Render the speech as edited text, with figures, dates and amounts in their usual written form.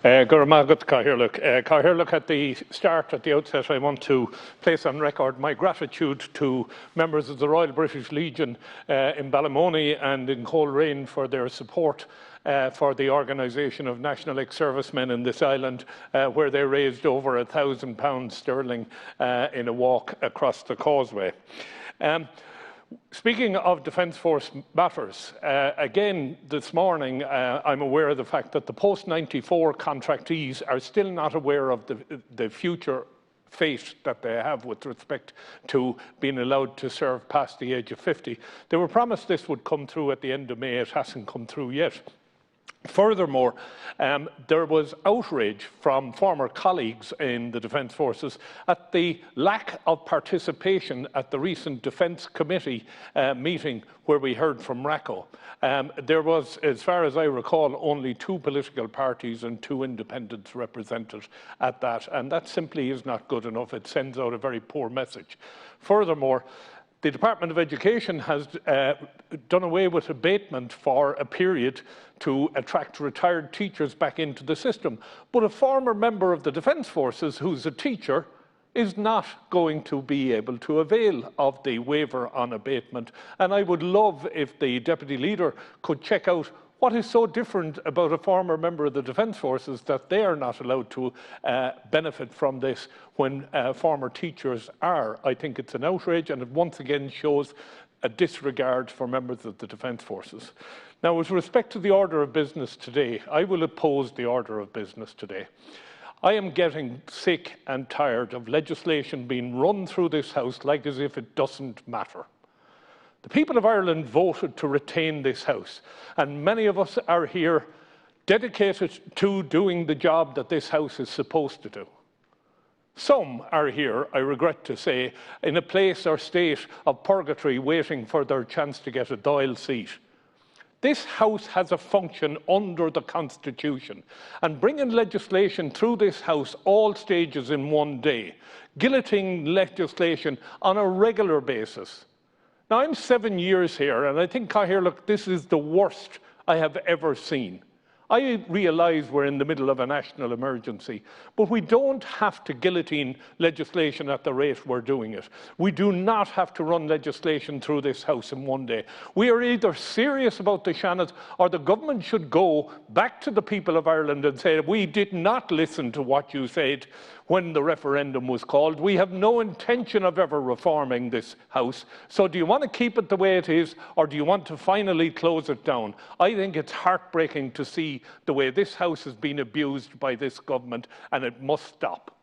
Cathaoirleach, at the start, at the outset, I want to place on record my gratitude to members of the Royal British Legion in Ballymoney and in Coleraine for their support for the organisation of national ex-servicemen in this island, where they raised over £1,000 sterling in a walk across the causeway. Speaking of Defence Force matters, again this morning I'm aware of the fact that the post-94 contractees are still not aware of the future fate that they have with respect to being allowed to serve past the age of 50. They were promised this would come through at the end of May. It hasn't come through yet. Furthermore, there was outrage from former colleagues in the Defence Forces at the lack of participation at the recent Defence Committee meeting where we heard from RACO. There was, as far as I recall, only 2 political parties and 2 independents represented at that, and that simply is not good enough. It sends out a very poor message. Furthermore, the Department of Education has done away with abatement for a period to attract retired teachers back into the system. But a former member of the Defence Forces who's a teacher is not going to be able to avail of the waiver on abatement. And I would love if the Deputy Leader could check out what is so different about a former member of the Defence Forces that they are not allowed to benefit from this when former teachers are. I think it's an outrage, and it once again shows a disregard for members of the Defence Forces. Now, with respect to the order of business today, I will oppose the order of business today. I am getting sick and tired of legislation being run through this House like as if it doesn't matter. The people of Ireland voted to retain this House, and many of us are here dedicated to doing the job that this House is supposed to do. Some are here, I regret to say, in a place or state of purgatory waiting for their chance to get a Dáil seat. This House has a function under the Constitution, and bringing legislation through this House all stages in one day, guillotining legislation on a regular basis. Now, I'm 7 years here, and I think, Cathaoirleach, this is the worst I have ever seen. I realise we're in the middle of a national emergency, but we don't have to guillotine legislation at the rate we're doing it. We do not have to run legislation through this House in one day. We are either serious about the Seanad, or the government should go back to the people of Ireland and say, we did not listen to what you said when the referendum was called. We have no intention of ever reforming this House. So do you want to keep it the way it is, or do you want to finally close it down? I think it's heartbreaking to see the way this House has been abused by this government, and it must stop.